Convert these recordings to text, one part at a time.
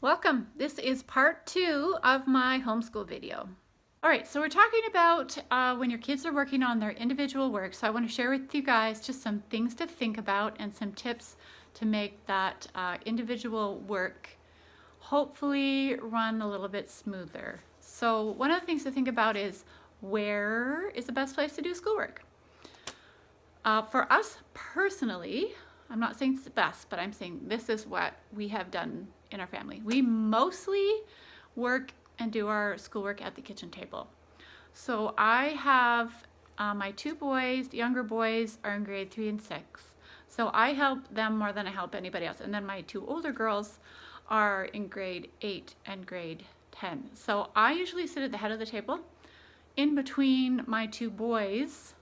Welcome. This is part 2 of my homeschool video. All right, so we're talking about when your kids are working on their individual work. So I want to share with you guys just some things to think about and some tips to make that individual work hopefully run a little bit smoother. So one of the things to think about is, where is the best place to do schoolwork? For us personally, I'm not saying it's the best, but I'm saying this is what we have done in our family. We mostly work and do our schoolwork at the kitchen table. So I have my two boys, the younger boys are in grade 3 and 6. So I help them more than I help anybody else. And then my two older girls are in grade 8 and grade 10. So I usually sit at the head of the table in between my two boys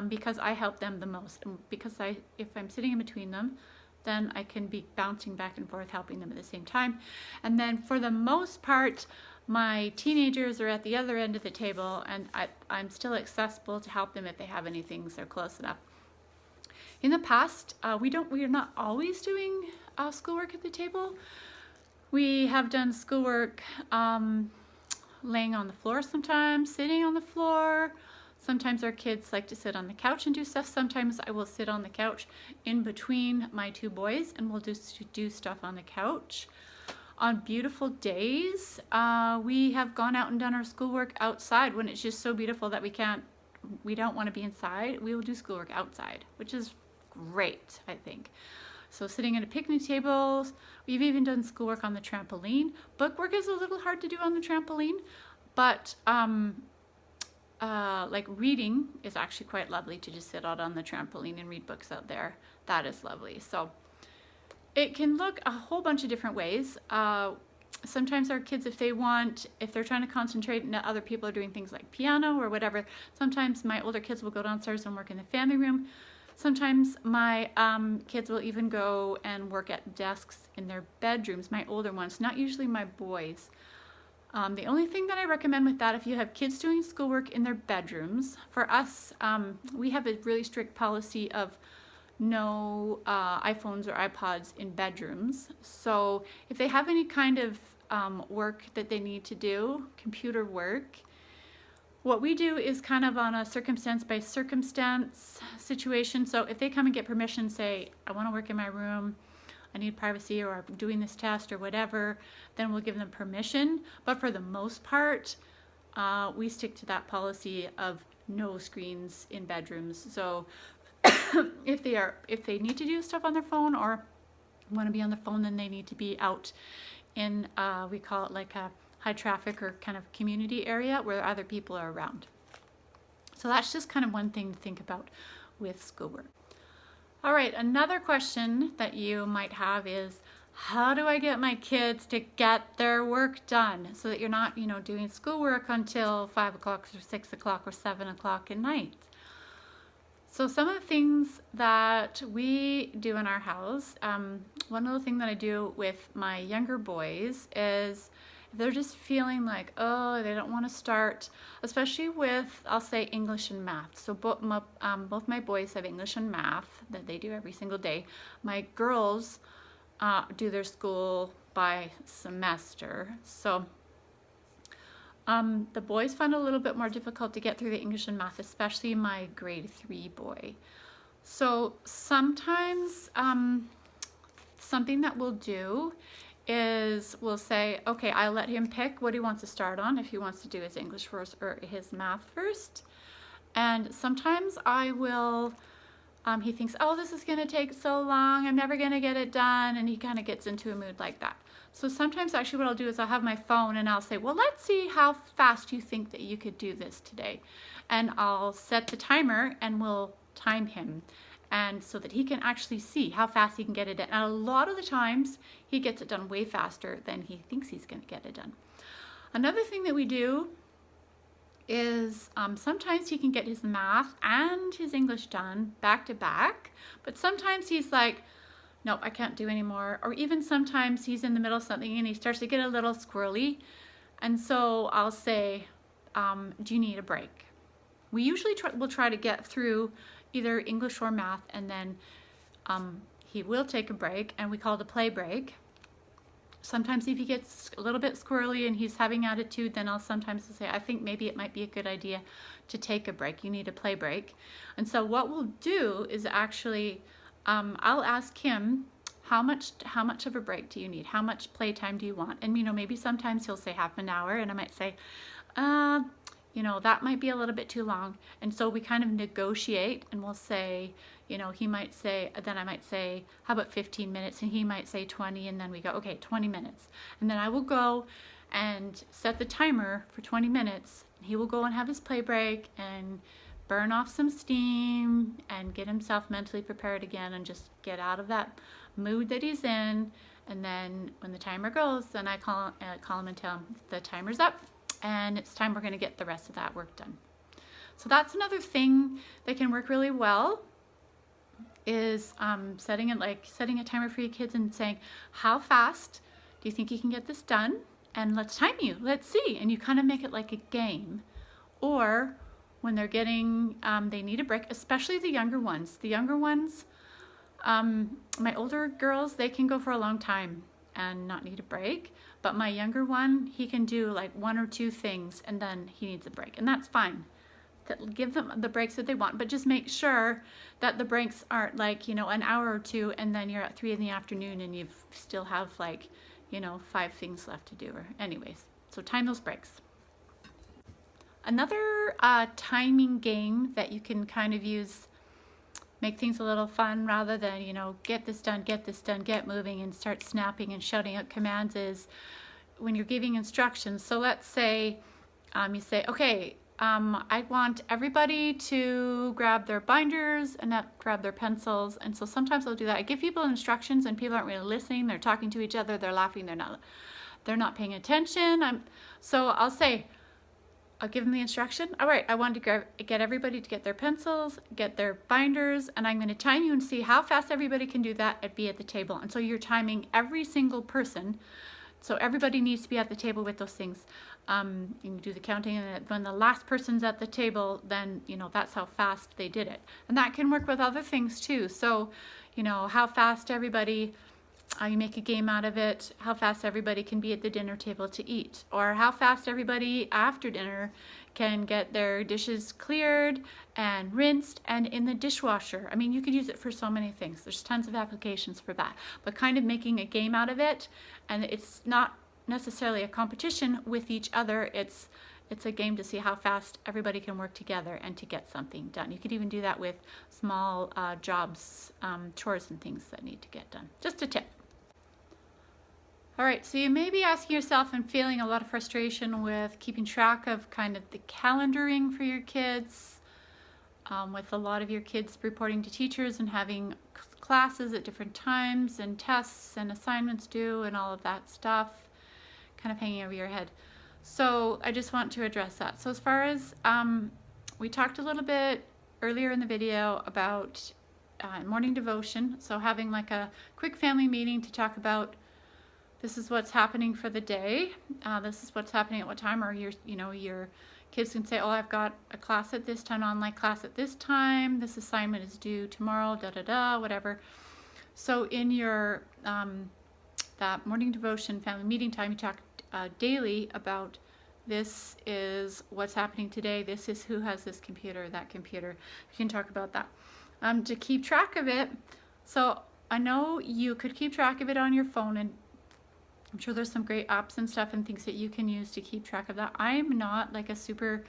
because I help them the most. And because if I'm sitting in between them, then I can be bouncing back and forth helping them at the same time. And then for the most part, my teenagers are at the other end of the table, and I'm still accessible to help them if they have any things they're close enough. In the past, we are not always doing schoolwork at the table. We have done schoolwork laying on the floor sometimes, sitting on the floor. Sometimes our kids like to sit on the couch and do stuff. Sometimes I will sit on the couch in between my two boys and we'll do stuff on the couch. On beautiful days, we have gone out and done our schoolwork outside when it's just so beautiful that we don't want to be inside. We will do schoolwork outside, which is great, I think. So sitting at a picnic table, we've even done schoolwork on the trampoline. Bookwork is a little hard to do on the trampoline, but like reading is actually quite lovely to just sit out on the trampoline and read books out there. That is lovely. So it can look a whole bunch of different ways. Sometimes our kids, if they're trying to concentrate and other people are doing things like piano or whatever, sometimes my older kids will go downstairs and work in the family room. Sometimes my kids will even go and work at desks in their bedrooms, my older ones, not usually my boys. The only thing that I recommend with that, if you have kids doing schoolwork in their bedrooms, for us, we have a really strict policy of no iPhones or iPods in bedrooms. So if they have any kind of work that they need to do, computer work, what we do is kind of on a circumstance by circumstance situation. So if they come and get permission, say, I want to work in my room, I need privacy, or I'm doing this test or whatever, then we'll give them permission. But for the most part, we stick to that policy of no screens in bedrooms. So if they need to do stuff on their phone or want to be on the phone, then they need to be out in, we call it like a high traffic or kind of community area where other people are around. So that's just kind of one thing to think about with schoolwork. All right, another question that you might have is, how do I get my kids to get their work done so that you're not, doing schoolwork until 5 o'clock or 6 o'clock or 7 o'clock at night? So some of the things that we do in our house, one little thing that I do with my younger boys is, if they're just feeling like, oh, they don't want to start, especially with, I'll say, English and math. So both my boys have English and math that they do every single day. My girls do their school by semester. So the boys find it a little bit more difficult to get through the English and math, especially my grade 3 boy. So sometimes something that we'll do is we'll say, okay, I'll let him pick what he wants to start on, if he wants to do his English first or his math first. And sometimes I will, he thinks, oh, this is going to take so long, I'm never going to get it done, and he kind of gets into a mood like that. So sometimes actually what I'll do is I'll have my phone and I'll say, well, let's see how fast you think that you could do this today. And I'll set the timer and we'll time him, and so that he can actually see how fast he can get it done. And a lot of the times he gets it done way faster than he thinks he's going to get it done. Another thing that we do is sometimes he can get his math and his English done back to back, but sometimes he's like, no, I can't do anymore. Or even sometimes he's in the middle of something and he starts to get a little squirrely, and so I'll say, do you need a break? We usually will try to get through either English or math, and then he will take a break, and we call it a play break. Sometimes if he gets a little bit squirrely and he's having attitude, then I'll sometimes say, I think maybe it might be a good idea to take a break. You need a play break. And so what we'll do is actually, I'll ask him, how much of a break do you need? How much playtime do you want? And, you know, maybe sometimes he'll say half an hour, and I might say, you know, that might be a little bit too long. And so we kind of negotiate, and we'll say, you know, he might say, then I might say, how about 15 minutes? And he might say 20, and then we go, okay, 20 minutes. And then I will go and set the timer for 20 minutes. He will go and have his play break and burn off some steam and get himself mentally prepared again and just get out of that mood that he's in. And then when the timer goes, then I call him and tell him the timer's up and it's time, we're going to get the rest of that work done. So that's another thing that can work really well, is setting a timer for your kids and saying, how fast do you think you can get this done? And let's time you, let's see. And you kind of make it like a game. Or when they're getting, they need a break, especially the younger ones. The younger ones, my older girls, they can go for a long time and not need a break. But my younger one, he can do like 1 or 2 things and then he needs a break. And that's fine. Give them the breaks that they want, but just make sure that the breaks aren't like, you know, an hour or 2 and then you're at 3 in the afternoon and you still have like, you know, 5 things left to do. Or anyways, so time those breaks. Another timing game that you can kind of use, make things a little fun rather than, you know, get this done, get moving and start snapping and shouting out commands, is when you're giving instructions. So let's say you say, okay, I want everybody to grab their binders and not grab their pencils. And so sometimes I'll do that. I give people instructions and people aren't really listening. They're talking to each other. They're laughing. They're not paying attention. So I'll say, I'll give them the instruction. All right, I want to get everybody to get their pencils, get their binders, and I'm going to time you and see how fast everybody can do that and be at the table. And so you're timing every single person. So everybody needs to be at the table with those things. You can do the counting, and when the last person's at the table, then, you know, that's how fast they did it. And that can work with other things too. So, you know, how fast everybody, you make a game out of it, how fast everybody can be at the dinner table to eat, or how fast everybody after dinner can get their dishes cleared and rinsed and in the dishwasher. I mean, you could use it for so many things. There's tons of applications for that, but kind of making a game out of it, and it's not necessarily a competition with each other. It's a game to see how fast everybody can work together and to get something done. You could even do that with small jobs, chores and things that need to get done. Just a tip. All right, so you may be asking yourself and feeling a lot of frustration with keeping track of kind of the calendaring for your kids, with a lot of your kids reporting to teachers and having classes at different times and tests and assignments due and all of that stuff kind of hanging over your head. So I just want to address that. So as far as, we talked a little bit earlier in the video about morning devotion. So having like a quick family meeting to talk about, this is what's happening for the day. This is what's happening at what time, or your kids can say, oh, I've got a class at this time, online class at this time. This assignment is due tomorrow, whatever. So in your, that morning devotion family meeting time, you talk daily about, this is what's happening today. This is who has this computer, that computer. You can talk about that. To keep track of it. So I know you could keep track of it on your phone, and I'm sure there's some great apps and stuff and things that you can use to keep track of that. I'm not like a super,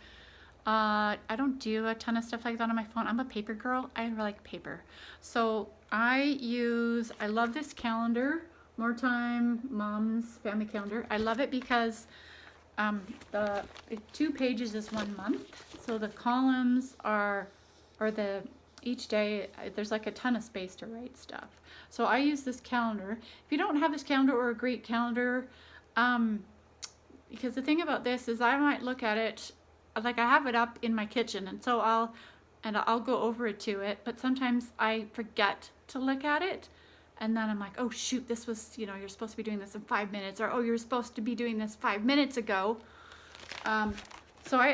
I don't do a ton of stuff like that on my phone. I'm a paper girl. I like paper. So I love this calendar, More Time Mom's Family Calendar. I love it because the 2 pages is 1 month. So the columns each day, there's like a ton of space to write stuff. So I use this calendar. If you don't have this calendar or a great calendar, because the thing about this is I might look at it, like I have it up in my kitchen, and so I'll go over to it, but sometimes I forget to look at it, and then I'm like, oh shoot, this was, you're supposed to be doing this in 5 minutes, or oh, you're supposed to be doing this 5 minutes ago. So I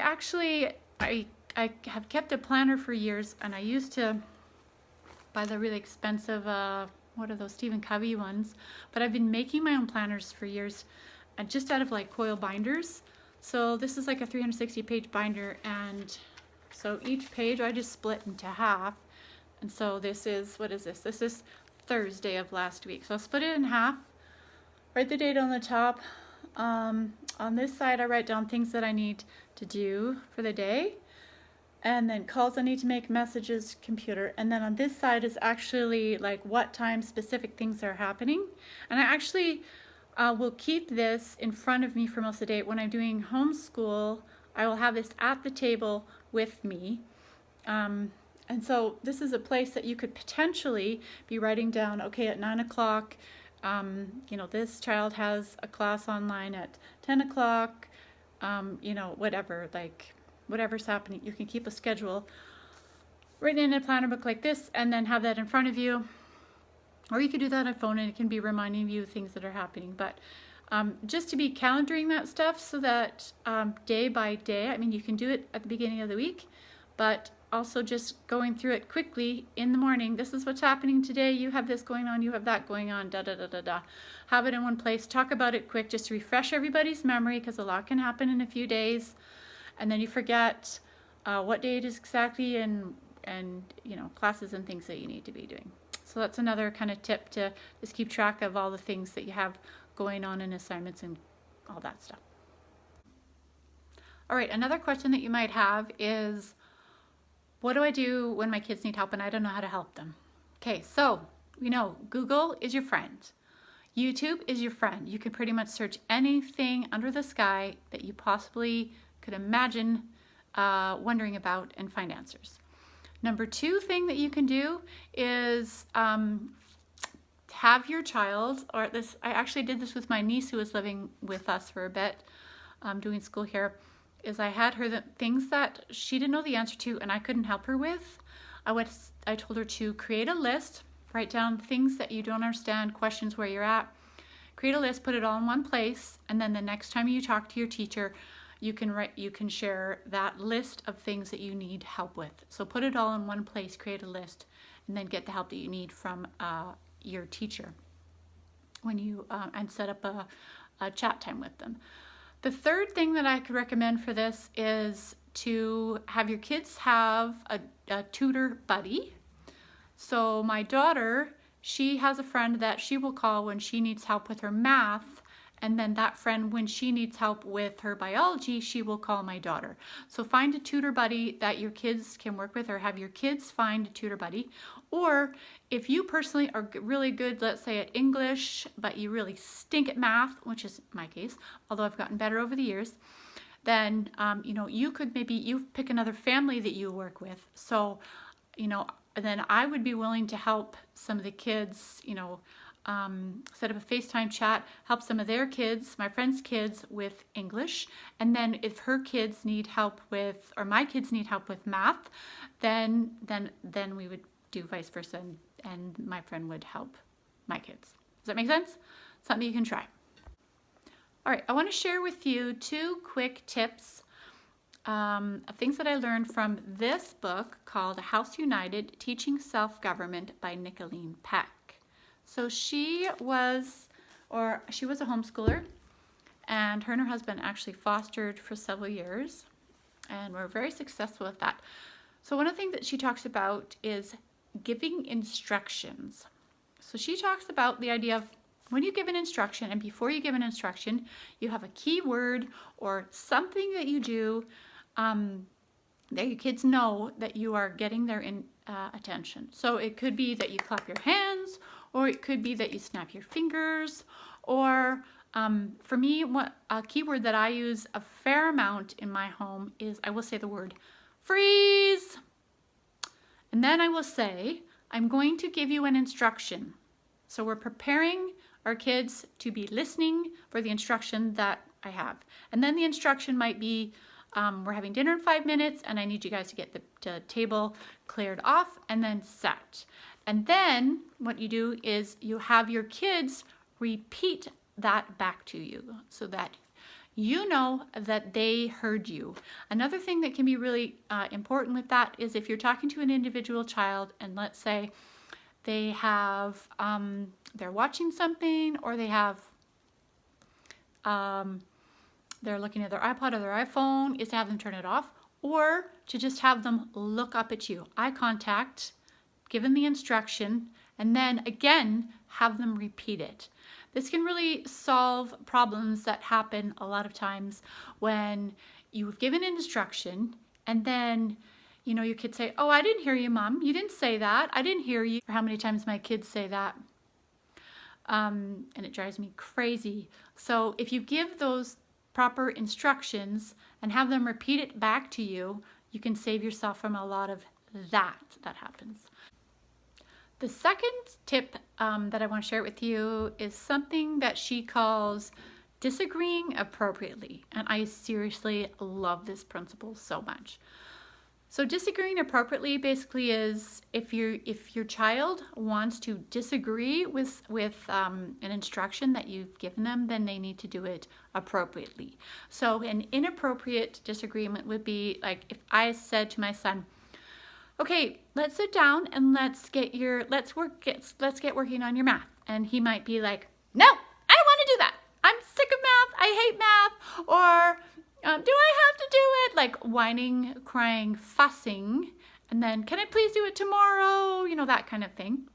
have kept a planner for years, and I used to buy the really expensive what are those, Stephen Covey ones, but I've been making my own planners for years, just out of like coil binders. So this is like a 360 page binder, and so each page I just split into half. And so this is, what is this? This is Thursday of last week. So I'll split it in half, write the date on the top. On this side I write down things that I need to do for the day, and then calls I need to make, messages, computer. And then on this side is actually like what time specific things are happening. And I actually will keep this in front of me for most of the day. When I'm doing homeschool, I will have this at the table with me. And so this is a place that you could potentially be writing down, okay, at 9 o'clock, you know, this child has a class online at 10 o'clock, you know, whatever, like whatever's happening. You can keep a schedule written in a planner book like this, and then have that in front of you. Or you could do that on a phone, and it can be reminding you of things that are happening. But just to be calendaring that stuff so that day by day, I mean, you can do it at the beginning of the week, but also just going through it quickly in the morning. This is what's happening today. You have this going on, you have that going on, da da da da da. Have it in one place. Talk about it quick, just to refresh everybody's memory, because a lot can happen in a few days, and then you forget what day it is exactly, and you know, classes and things that you need to be doing. So that's another kind of tip, to just keep track of all the things that you have going on in assignments and all that stuff. All right, another question that you might have is, what do I do when my kids need help and I don't know how to help them? Okay, so we know Google is your friend. YouTube is your friend. You can pretty much search anything under the sky that you possibly could imagine wondering about and find answers. Number two thing that you can do is have your child, or this, I actually did this with my niece who was living with us for a bit, doing school here, is I had her the things that she didn't know the answer to and I couldn't help her with. I told her to create a list, write down things that you don't understand, questions where you're at, create a list, put it all in one place, and then the next time you talk to your teacher, you can share that list of things that you need help with. So put it all in one place, create a list, and then get the help that you need from your teacher when you and set up a chat time with them. The third thing that I could recommend for this is to have your kids have a tutor buddy. So my daughter, she has a friend that she will call when she needs help with her math, and then that friend, when she needs help with her biology, she will call my daughter. So find a tutor buddy that your kids can work with, or have your kids find a tutor buddy. Or if you personally are really good, let's say at English, but you really stink at math, which is my case, although I've gotten better over the years, then you know, you could maybe pick another family that you work with. So, you know, then I would be willing to help some of the kids, you know, set up a FaceTime chat, help some of their kids, my friend's kids, with English. And then if her kids need help with, or my kids need help with math, then we would do vice versa, and my friend would help my kids. Does that make sense? Something you can try. All right, I want to share with you 2 quick tips of things that I learned from this book called House United, Teaching Self-Government by Nicolene Peck. So she was a homeschooler, and her husband actually fostered for several years, and were very successful with that. So one of the things that she talks about is giving instructions. So she talks about the idea of when you give an instruction, and before you give an instruction, you have a key word or something that you do that your kids know that you are getting their attention. So it could be that you clap your hands, or it could be that you snap your fingers, or for me, a keyword that I use a fair amount in my home is I will say the word freeze. And then I will say, I'm going to give you an instruction. So we're preparing our kids to be listening for the instruction that I have. And then the instruction might be, we're having dinner in 5 minutes and I need you guys to get the table cleared off and then set. And then what you do is you have your kids repeat that back to you so that you know that they heard you. Another thing that can be really important with that is if you're talking to an individual child, and let's say they have, they're watching something, or they have, they're looking at their iPod or their iPhone, is to have them turn it off, or to just have them look up at you. Eye contact, give them the instruction, and then again, have them repeat it. This can really solve problems that happen a lot of times when you've given an instruction and then, you know, your kids say, oh, I didn't hear you, Mom. You didn't say that. I didn't hear you. Or how many times my kids say that. And it drives me crazy. So if you give those proper instructions and have them repeat it back to you, you can save yourself from a lot of that happens. The second tip that I want to share with you is something that she calls disagreeing appropriately. And I seriously love this principle so much. So disagreeing appropriately basically is if your child wants to disagree with an instruction that you've given them, then they need to do it appropriately. So an inappropriate disagreement would be like if I said to my son, okay, let's sit down and let's get working on your math. And he might be like, no, I don't want to do that. I'm sick of math. I hate math. Or do I have to do it? Like whining, crying, fussing. And then, can I please do it tomorrow? You know, that kind of thing.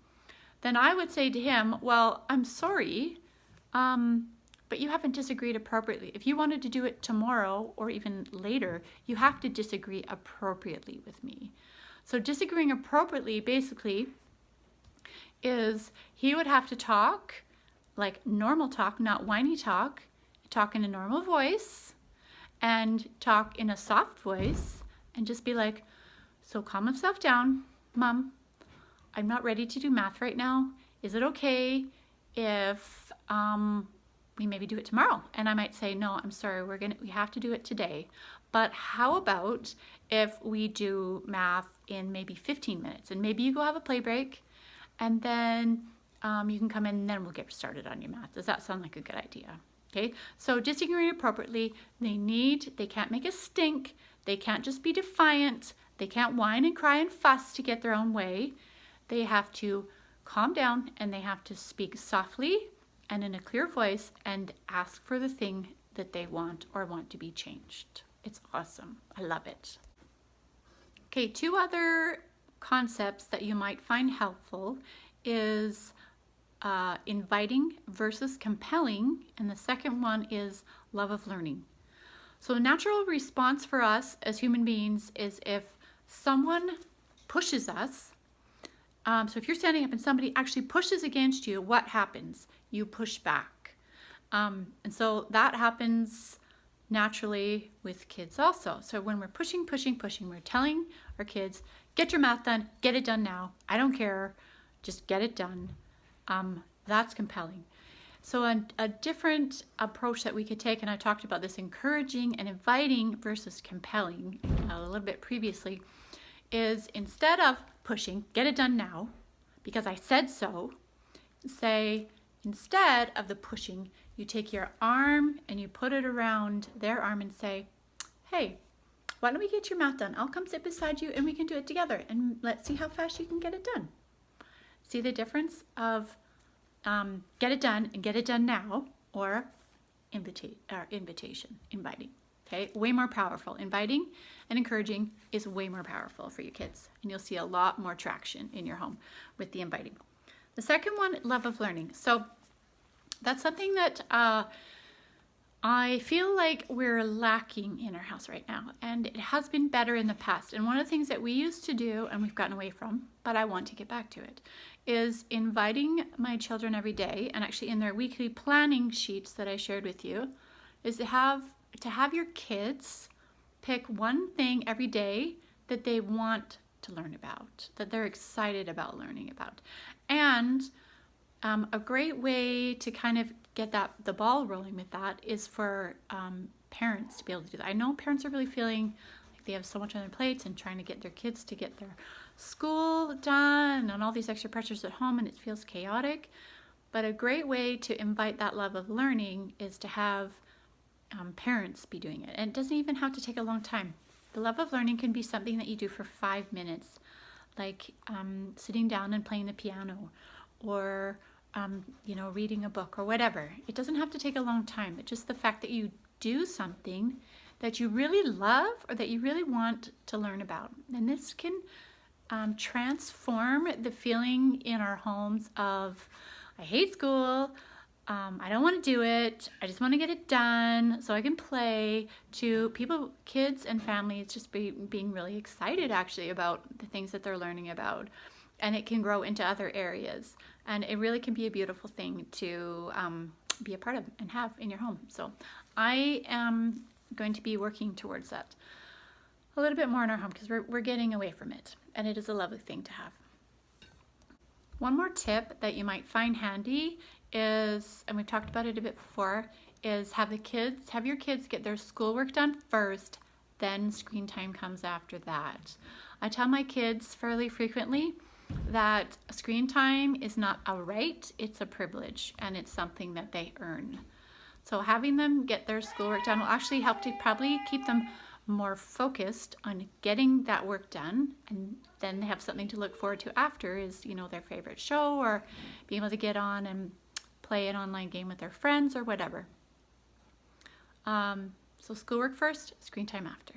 Then I would say to him, well, I'm sorry, but you haven't disagreed appropriately. If you wanted to do it tomorrow or even later, you have to disagree appropriately with me. So disagreeing appropriately basically is he would have to talk like normal talk, not whiny talk in a normal voice and talk in a soft voice and just be like, so calm himself down, Mom, I'm not ready to do math right now. Is it okay if we maybe do it tomorrow? And I might say, no, I'm sorry, we have to do it today. But how about if we do math in maybe 15 minutes and maybe you go have a play break and then you can come in and then we'll get started on your math. Does that sound like a good idea? Okay, so disagreeing appropriately, they can't make a stink. They can't just be defiant. They can't whine and cry and fuss to get their own way. They have to calm down and they have to speak softly and in a clear voice and ask for the thing that they want or want to be changed. It's awesome. I love it. Okay, two other concepts that you might find helpful is inviting versus compelling, and the second one is love of learning. So a natural response for us as human beings is if someone pushes us. So if you're standing up and somebody actually pushes against you, what happens? You push back. And so that happens naturally with kids also. So when we're pushing, we're telling our kids, get your math done, get it done now. I don't care, just get it done. That's compelling. So a different approach that we could take, and I talked about this encouraging and inviting versus compelling a little bit previously, is instead of pushing, get it done now, because I said so, say, instead of the pushing, you take your arm and you put it around their arm and say, hey, why don't we get your math done? I'll come sit beside you and we can do it together and let's see how fast you can get it done. See the difference of get it done and get it done now, or invitation, inviting. Okay, way more powerful. Inviting and encouraging is way more powerful for your kids, and you'll see a lot more traction in your home with the inviting. The second one, love of learning. So that's something that I feel like we're lacking in our house right now, and it has been better in the past. And one of the things that we used to do, and we've gotten away from, but I want to get back to it, is inviting my children every day, and actually in their weekly planning sheets that I shared with you, is to have your kids pick one thing every day that they want to learn about, that they're excited about learning about. And a great way to kind of get the ball rolling with that is for parents to be able to do that. I know parents are really feeling like they have so much on their plates and trying to get their kids to get their school done and all these extra pressures at home, and it feels chaotic. But a great way to invite that love of learning is to have parents be doing it. And it doesn't even have to take a long time. The love of learning can be something that you do for 5 minutes. like sitting down and playing the piano, or reading a book or whatever. It doesn't have to take a long time, but just the fact that you do something that you really love or that you really want to learn about. And this can transform the feeling in our homes of, I hate school, I don't want to do it, I just want to get it done so I can play, to people, kids and families just being really excited actually about the things that they're learning about. And it can grow into other areas. And it really can be a beautiful thing to be a part of and have in your home. So I am going to be working towards that a little bit more in our home, because we're getting away from it. And it is a lovely thing to have. One more tip that you might find handy is, and we've talked about it a bit before, is have your kids get their schoolwork done first, then screen time comes after that. I tell my kids fairly frequently that screen time is not a right, it's a privilege, and it's something that they earn. So having them get their schoolwork done will actually help to probably keep them more focused on getting that work done, and then they have something to look forward to after, is their favorite show, or being able to get on and play an online game with their friends or whatever. So schoolwork first, screen time after.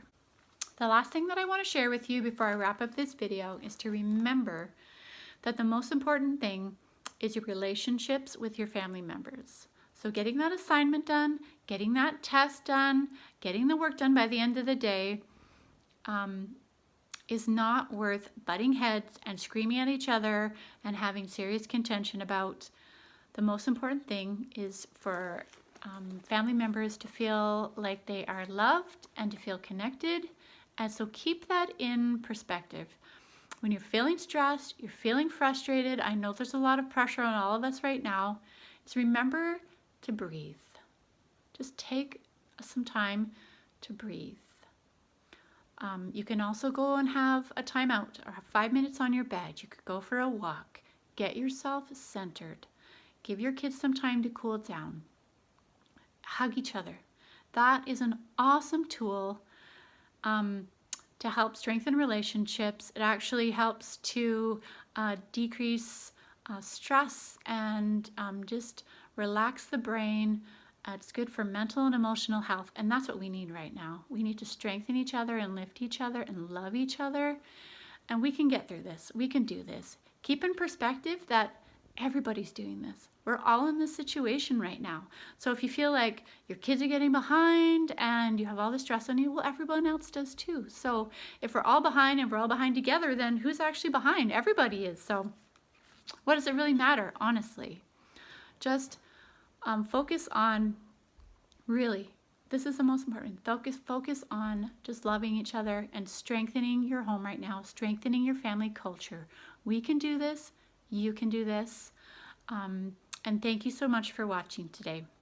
The last thing that I want to share with you before I wrap up this video is to remember that the most important thing is your relationships with your family members. So getting that assignment done, getting that test done, getting the work done by the end of the day is not worth butting heads and screaming at each other and having serious contention about. The most important thing is for family members to feel like they are loved and to feel connected. And so keep that in perspective. When you're feeling stressed, you're feeling frustrated, I know there's a lot of pressure on all of us right now, just remember to breathe. Just take some time to breathe. You can also go and have a timeout or have 5 minutes on your bed. You could go for a walk. Get yourself centered. Give your kids some time to cool down. Hug each other. That is an awesome tool to help strengthen relationships. It actually helps to decrease stress and just relax the brain. It's good for mental and emotional health, and that's what we need right now. We need to strengthen each other and lift each other and love each other, and we can get through this. We can do this. Keep in perspective that everybody's doing this. We're all in this situation right now. So if you feel like your kids are getting behind and you have all the stress on you, well, everyone else does too. So if we're all behind and we're all behind together, then who's actually behind? Everybody is. So what does it really matter, honestly? Just focus on, really, this is the most important. Focus on just loving each other and strengthening your home right now, strengthening your family culture. We can do this. You can do this. And thank you so much for watching today.